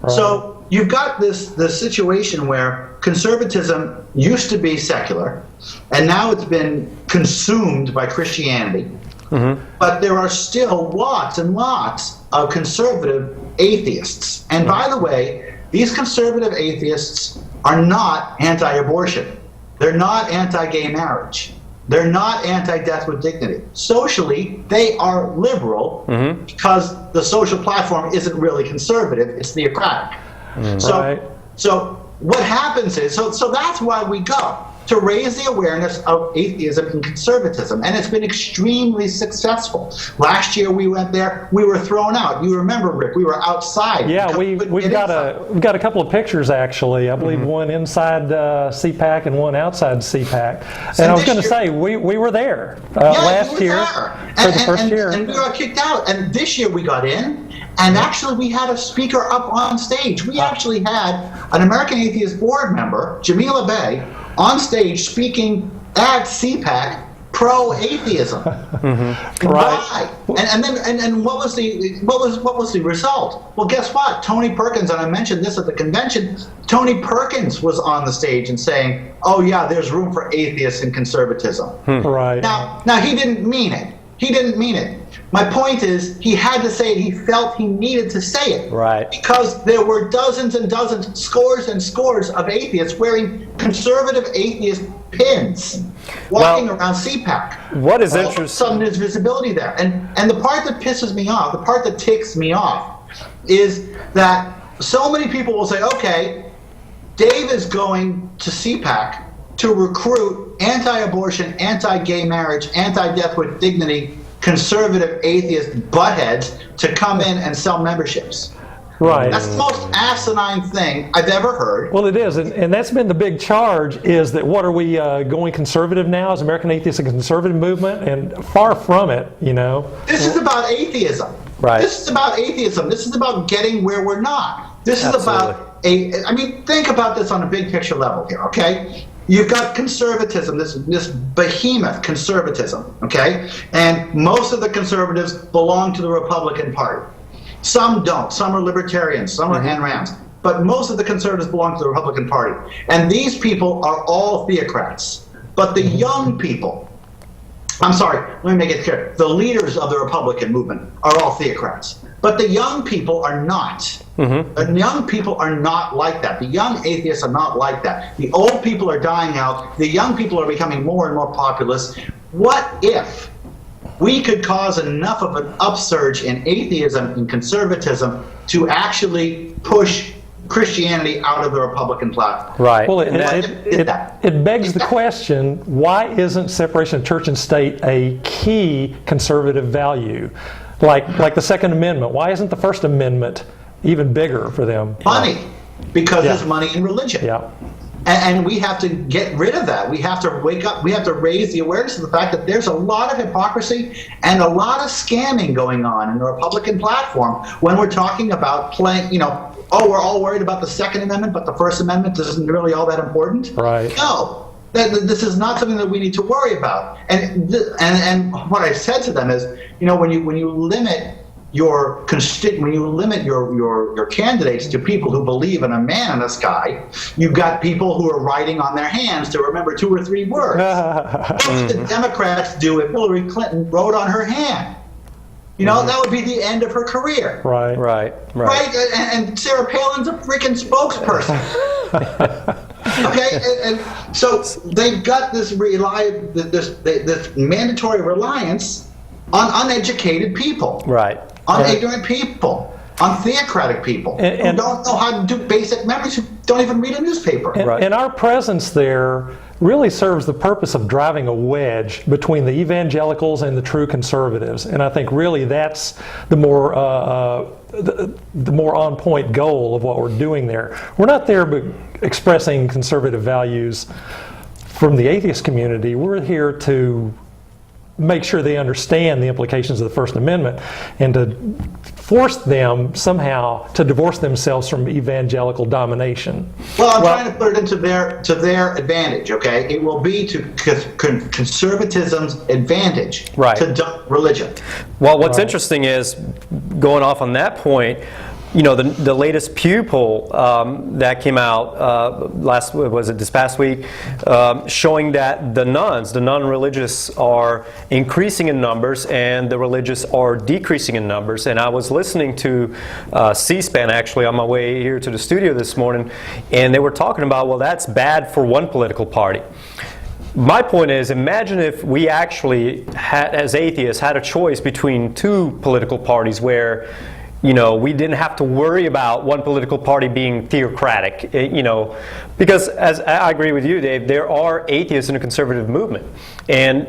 So you've got this situation where conservatism used to be secular, and now it's been consumed by Christianity. But there are still lots and lots of conservative atheists. And by the way, these conservative atheists are not anti-abortion. They're not anti-gay marriage. They're not anti-death with dignity. Socially, they are liberal because the social platform isn't really conservative, it's theocratic. So what happens is, so that's why we go, to raise the awareness of atheism and conservatism, and it's been extremely successful. Last year we went there, we were thrown out. You remember, Rick, we were outside. Yeah, we've got a couple of pictures actually. I believe one inside CPAC and one outside CPAC. And I was going to say we were there last year for the first year, and we got kicked out. And this year we got in. And actually, we had a speaker up on stage. We actually had an American Atheist board member, Jamila Bey, on stage speaking at CPAC pro-atheism. Why? And what was the result? Well, guess what? Tony Perkins, and I mentioned this at the convention. Tony Perkins was on the stage and saying, "Oh yeah, there's room for atheists and conservatism." Now he didn't mean it. He didn't mean it. My point is, he had to say it. He felt he needed to say it. Because there were dozens and dozens, scores and scores of atheists wearing conservative atheist pins walking around CPAC. What is interesting? All of a sudden, there's visibility there. And the part that pisses me off, the part that ticks me off, is that so many people will say, okay, Dave is going to CPAC to recruit anti-abortion, anti-gay marriage, anti-death with dignity, conservative atheist buttheads to come in and sell memberships. That's the most asinine thing I've ever heard. Well, it is, and that's been the big charge, is that what are we going conservative now? Is American Atheist a conservative movement? And far from it, you know. This is about atheism. This is about atheism. This is about getting where we're not. This is about I mean, think about this on a big picture level here, okay? You've got conservatism, this behemoth conservatism, okay? And most of the conservatives belong to the Republican Party. Some don't. Some are libertarians. Some are Ayn Rands. But most of the conservatives belong to the Republican Party. And these people are all theocrats. But the young people, I'm sorry, let me make it clear. The leaders of the Republican movement are all theocrats. But the young people are not. The young people are not like that. The young atheists are not like that. The old people are dying out. The young people are becoming more and more populist. What if we could cause enough of an upsurge in atheism and conservatism to actually push Christianity out of the Republican platform? Well, it begs the question, why isn't separation of church and state a key conservative value? Like the Second Amendment. Why isn't the First Amendment even bigger for them? Money. Because there's money in religion. And we have to get rid of that. We have to wake up. We have to raise the awareness of the fact that there's a lot of hypocrisy and a lot of scamming going on in the Republican platform when we're talking about playing, you know, oh, we're all worried about the Second Amendment, but the First Amendment isn't really all that important. No. This is not something that we need to worry about. And what I said to them is, you know, when you limit your candidates to people who believe in a man in the sky, you've got people who are writing on their hands to remember 2 or 3 words. What would the Democrats do if Hillary Clinton wrote on her hand? You know, that would be the end of her career. Right. And Sarah Palin's a freaking spokesperson. Okay, and so they've got this mandatory reliance on uneducated people, on ignorant people, on theocratic people who don't know how to do basic memories, who don't even read a newspaper. And our presence there really serves the purpose of driving a wedge between the evangelicals and the true conservatives. And I think really that's the more on point goal of what we're doing there. We're not there but expressing conservative values from the atheist community. We're here to make sure they understand the implications of the First Amendment and to force them somehow to divorce themselves from evangelical domination. Well, I'm trying to put it into their advantage, okay? It will be to conservatism's advantage to religion. Well, what's interesting is, going off on that point, you know, the latest Pew poll that came out this past week, showing that the non-religious are increasing in numbers and the religious are decreasing in numbers. And I was listening to C-SPAN actually on my way here to the studio this morning, and they were talking about, well, that's bad for one political party. My point is, imagine if we actually had, as atheists, had a choice between two political parties where, you know, we didn't have to worry about one political party being theocratic, you know, because as I agree with you, Dave, there are atheists in the conservative movement, and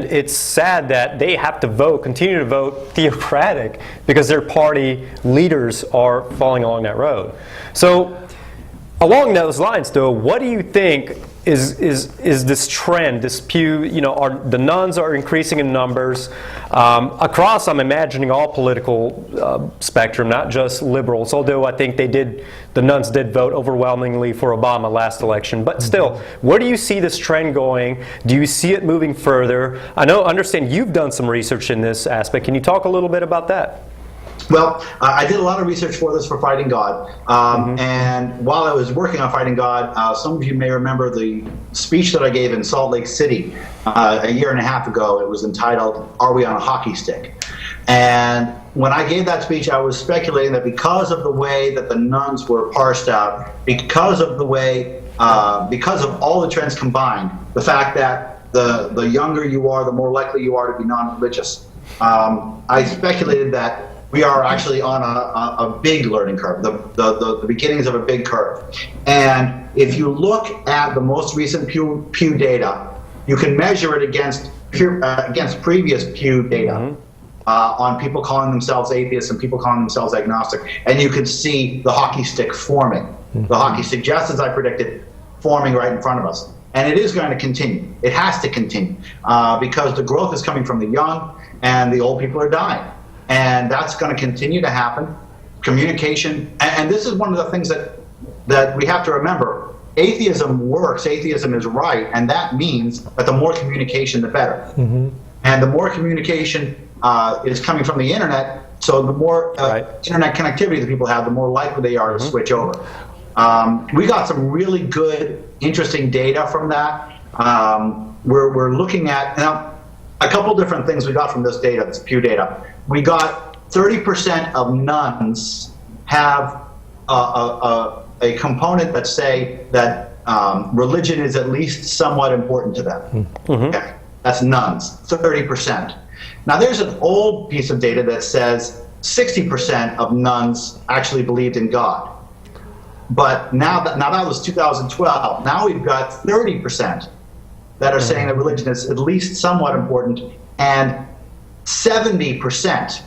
it's sad that they have to continue to vote theocratic because their party leaders are falling along that road. So, along those lines, though, what do you think is this trend, this Pew, you know, the nuns are increasing in numbers across, I'm imagining, all political spectrum, not just liberals, although I think the nuns did vote overwhelmingly for Obama last election. But still, where do you see this trend going? Do you see it moving further? I understand you've done some research in this aspect. Can you talk a little bit about that? Well, I did a lot of research for this for Fighting God, and while I was working on Fighting God, some of you may remember the speech that I gave in Salt Lake City a year and a half ago. It was entitled, "Are We on a Hockey Stick?" And when I gave that speech, I was speculating that because of the way that the nuns were parsed out, because of all the trends combined, the fact that the younger you are, the more likely you are to be non-religious, I speculated that we are actually on a big learning curve, the beginnings of a big curve. And if you look at the most recent Pew data, you can measure it against previous Pew data on people calling themselves atheists and people calling themselves agnostic, and you can see the hockey stick forming. The hockey stick, just as I predicted, forming right in front of us. And it is going to continue. It has to continue because the growth is coming from the young and the old people are dying. And that's going to continue to happen. Communication, and this is one of the things that we have to remember. Atheism works, atheism is right, and that means that the more communication, the better. And the more communication is coming from the internet, so the more internet connectivity that people have, the more likely they are to switch over. We got some really good, interesting data from that. We're looking at, now, a couple different things we got from this data, this Pew data. We got 30% of nuns have a component that say that religion is at least somewhat important to them. Okay. That's nuns, 30%. Now there's an old piece of data that says 60% of nuns actually believed in God. But now that was 2012. Now we've got 30% that are saying that religion is at least somewhat important, and 70%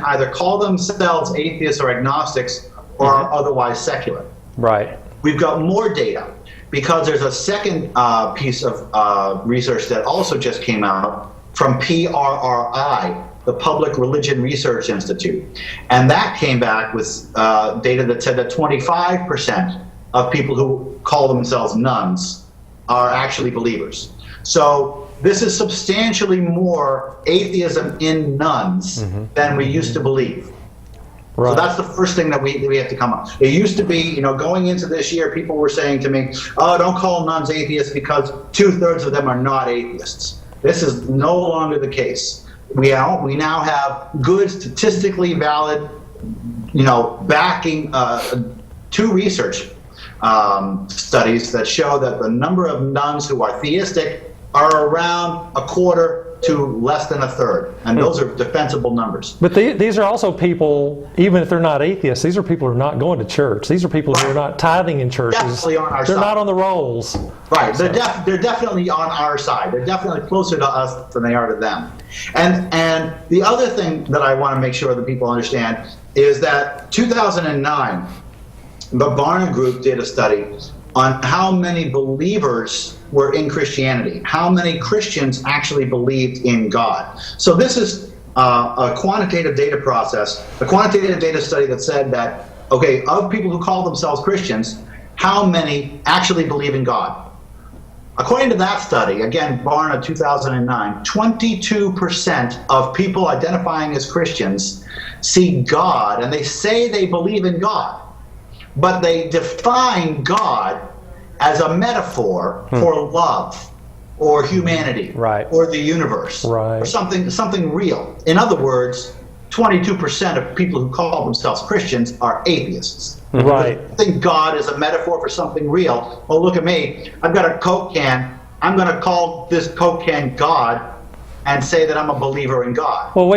either call themselves atheists or agnostics or are otherwise secular. Right. We've got more data because there's a second piece of research that also just came out from PRRI, the Public Religion Research Institute. And that came back with data that said that 25% of people who call themselves nuns are actually believers. So this is substantially more atheism in nuns than we used to believe. Right. So that's the first thing that we have to come up. It used to be, you know, going into this year, people were saying to me, oh, don't call nuns atheists because 2/3 of them are not atheists. This is no longer the case. We now have good, statistically valid, you know, backing two research studies that show that the number of nuns who are theistic are around 1/4 to less than a third, and those are defensible numbers. But these are also people, even if they're not atheists, these are people who are not going to church. These are people who are not tithing in churches. Definitely on our They're side. not on the rolls. Right, they're definitely on our side. They're definitely closer to us than they are to them. And the other thing that I want to make sure that people understand is that 2009, the Barna Group did a study on how many believers were in Christianity, how many Christians actually believed in God. So this is a quantitative data process, a quantitative data study that said that, okay, of people who call themselves Christians, how many actually believe in God? According to that study, again, Barna 2009, 22% of people identifying as Christians see God, and they say they believe in God, but they define God as a metaphor for love or humanity or the universe or something real. In other words, 22% of people who call themselves Christians are atheists. Right. They think God is a metaphor for something real. Well, look at me. I've got a Coke can. I'm going to call this Coke can God and say that I'm a believer in God. Well,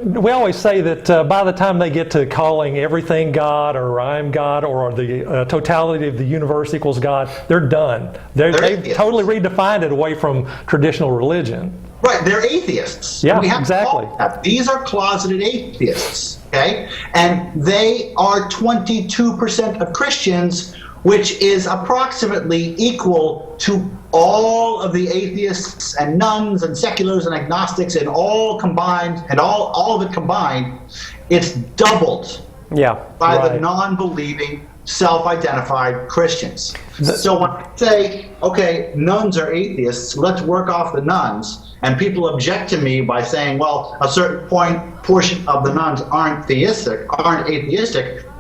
we always say that by the time they get to calling everything God or I'm God or the totality of the universe equals God, they're done. They've totally redefined it away from traditional religion. Right, they're atheists. Yeah, we have exactly. To call that. These are closeted atheists, okay? And they are 22% of Christians, which is approximately equal to all of the atheists and nuns and seculars and agnostics and all combined, and all of it combined, it's doubled by the non-believing, self-identified Christians. So when I say, okay, nuns are atheists, let's work off the nuns, and people object to me by saying, well, a certain portion of the nuns aren't atheistic,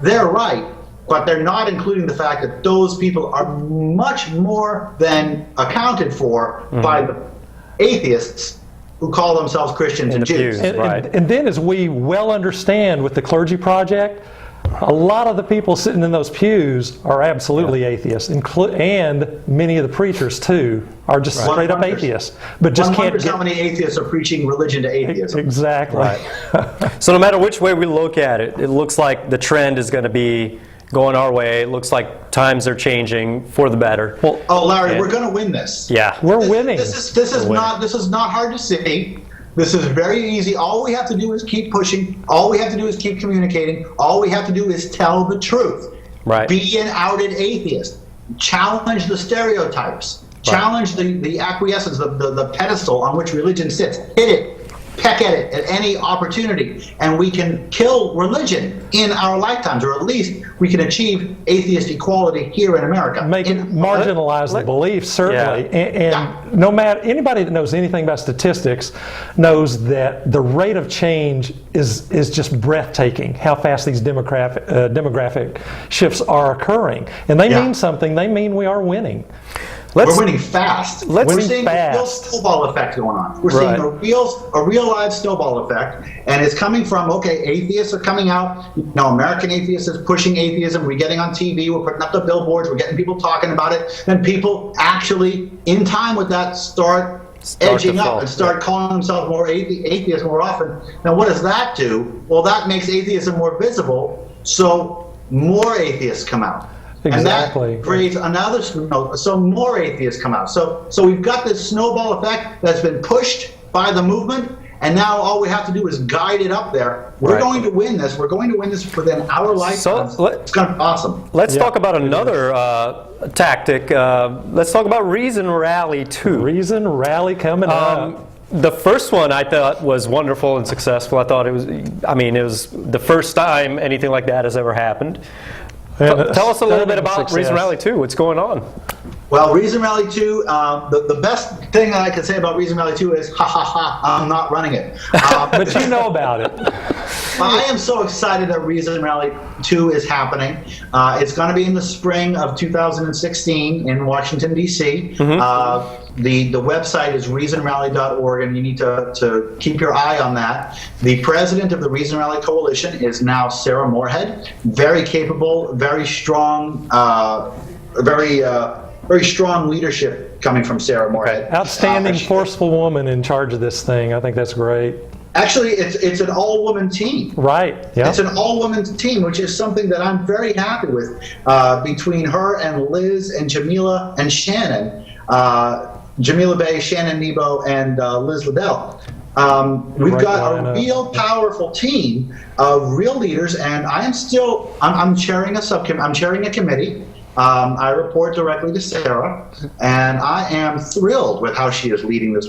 they're right, but they're not including the fact that those people are much more than accounted for by the atheists who call themselves Christians and Jews. And then, as we well understand with the Clergy Project, a lot of the people sitting in those pews are absolutely atheists, and many of the preachers too are just straight up atheists, but just can't get. How many atheists are preaching religion to atheism? Exactly. So no matter which way we look at it, it looks like the trend is going to be going our way. It looks like times are changing for the better. Well, Larry, we're going to win this. Yeah, we're winning. This is not hard to see. This is very easy. All we have to do is keep pushing. All we have to do is keep communicating. All we have to do is tell the truth. Right. Be an outed atheist. Challenge the stereotypes. Challenge the acquiescence, the pedestal on which religion sits. Hit it. Peck at it at any opportunity, and we can kill religion in our lifetimes, or at least we can achieve atheist equality here in America. Marginalize the belief, certainly. And no matter, anybody that knows anything about statistics knows that the rate of change is just breathtaking, how fast these demographic shifts are occring. And they mean something. They mean we are winning. We're winning fast. We're seeing a real snowball effect going on. We're seeing a real live snowball effect, and it's coming from, okay, atheists are coming out. American Atheist is pushing atheism. We're getting on TV. We're putting up the billboards. We're getting people talking about it. And people actually, in time with that, start edging up and start calling themselves more atheists more often. Now, what does that do? Well, that makes atheism more visible, so more atheists come out. Exactly. And that creates another, so more atheists come out. So we've got this snowball effect that's been pushed by the movement, and now all we have to do is guide it up there. We're going to win this. We're going to win this within our lifetime. It's going to be awesome. Let's talk about another tactic. Let's talk about Reason Rally 2. Reason Rally coming up. The first one I thought was wonderful and successful. I thought it was the first time anything like that has ever happened. Tell us a little bit about Reason Rally 2. What's going on? Well, Reason Rally 2, the best thing that I can say about Reason Rally 2 is, I'm not running it. But you know about it. I am so excited that Reason Rally 2 is happening. It's going to be in the spring of 2016 in Washington, D.C. The website is reasonrally.org, and you need to keep your eye on that. The president of the Reason Rally Coalition is now Sarah Moorhead. Very capable, very strong, very strong leadership coming from Sarah Moorhead. Outstanding, forceful woman in charge of this thing. I think that's great. Actually, it's an all-woman team. Right. Yeah. It's an all-woman team, which is something that I'm very happy with. Between her and Liz and Jamila and Shannon, Jamila Bay, Shannon Nebo, and Liz Liddell. We've got a real powerful team of real leaders, and I'm chairing I'm chairing a committee. I report directly to Sarah, and I am thrilled with how she is leading this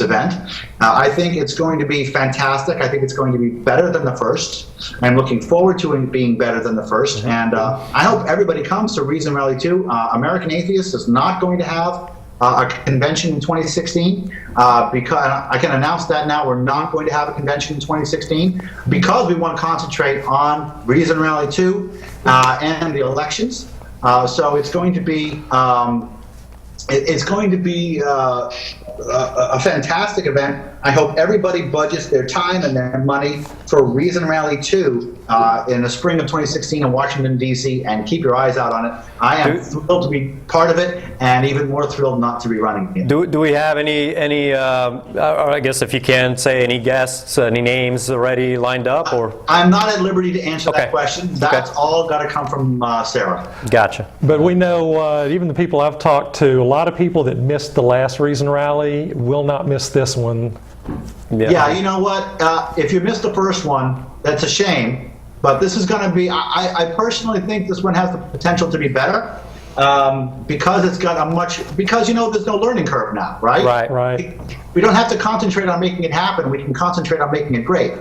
event. I think it's going to be fantastic. I think it's going to be better than the first. I'm looking forward to it being better than the first, and I hope everybody comes to Reason Rally 2. American Atheist is not going to have a convention in 2016 because I can announce that now. We're not going to have a convention in 2016 because we want to concentrate on Reason Rally 2 and the elections. So it's going to be a fantastic event. I hope everybody budgets their time and their money for Reason Rally 2 in the spring of 2016 in Washington, D.C., and keep your eyes out on it. I am thrilled to be part of it, and even more thrilled not to be running it. Do we have any or I guess if you can say any guests, any names already lined up? Or I'm not at liberty to answer that question. That's all got to come from Sarah. Gotcha. But we know, even the people I've talked to, a lot of people that missed the last Reason Rally will not miss this one. Yeah, you know what? If you missed the first one, that's a shame. But this is going to be, I personally think this one has the potential to be better because it's got because, there's no learning curve now, right? Right. We don't have to concentrate on making it happen. We can concentrate on making it great.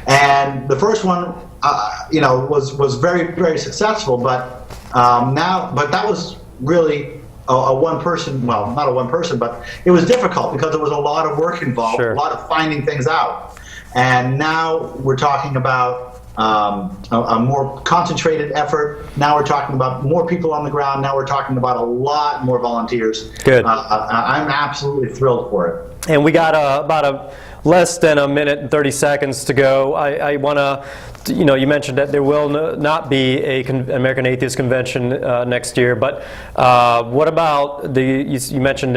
And the first one, was very, very successful, but that was really a one-person, well, not a one-person, but it was difficult because there was a lot of work involved, a lot of finding things out. And now we're talking about a more concentrated effort. Now we're talking about more people on the ground. Now we're talking about a lot more volunteers. Good. I'm absolutely thrilled for it. And we got about less than a minute and 30 seconds to go. I want to, you mentioned that there will not be an American Atheist Convention next year, but what about you mentioned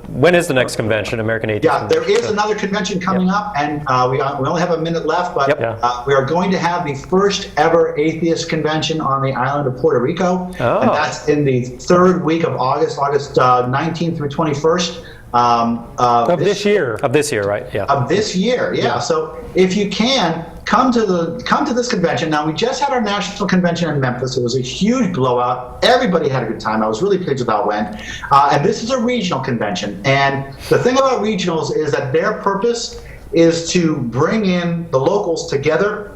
when is the next convention, American Atheist Convention? There is another convention coming up, and we only have a minute left, but we are going to have the first ever Atheist Convention on the island of Puerto Rico, and that's in the third week of August 19th through 21st. Of this year, right? Yeah. Of this year, yeah. So if you can come to this convention. Now, we just had our national convention in Memphis. It was a huge blowout. Everybody had a good time. I was really pleased with how it went. And this is a regional convention. And the thing about regionals is that their purpose is to bring in the locals together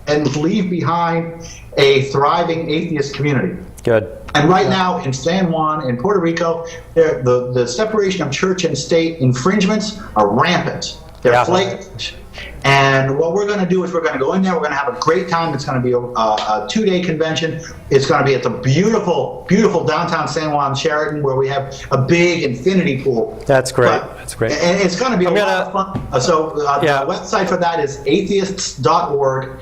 and leave behind a thriving atheist community. Good. And right now in San Juan, in Puerto Rico, the separation of church and state infringements are rampant. They're flagrant. And what we're going to do is we're going to go in there. We're going to have a great time. It's going to be a 2-day convention. It's going to be at the beautiful, beautiful downtown San Juan Sheraton, where we have a big infinity pool. That's great. That's great. And it's going to be a lot of fun. The website for that is atheists.org.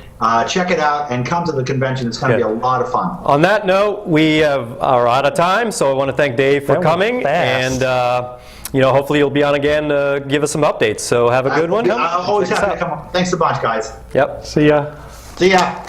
Check it out and come to the convention. It's going to be a lot of fun. On that note, we are out of time, so I want to thank Dave for coming. And hopefully you'll be on again to give us some updates. So have a good one. I'm always happy to come on. Thanks a bunch, guys. Yep. See ya. See ya.